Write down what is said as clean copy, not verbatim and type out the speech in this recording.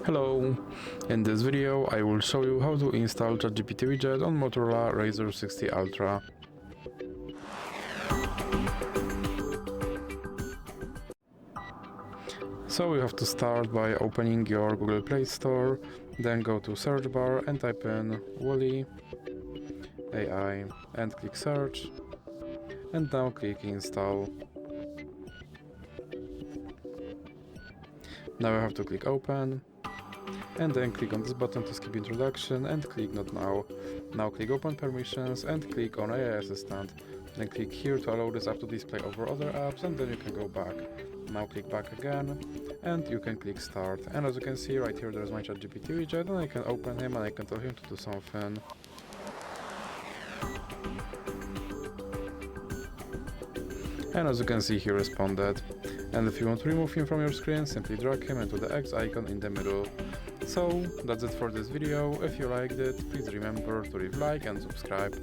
Hello! In this video I will show you how to install ChatGPT Widget on Motorola Razr 60 Ultra. So you have to start by opening your Google Play Store, then go to search bar and type in Wally.AI and click search, and now click install. Now you have to click open, and then click on this button to skip introduction and click not now. Now click open permissions and click on AI assistant. Then click here to allow this app to display over other apps, and then you can go back. Now click back again and you can click start. And as you can see right here, there's my ChatGPT widget, and I can open him and I can tell him to do something. And as you can see, he responded. And if you want to remove him from your screen, simply drag him into the X icon in the middle. So that's it for this video. If you liked it, please remember to leave a like and subscribe.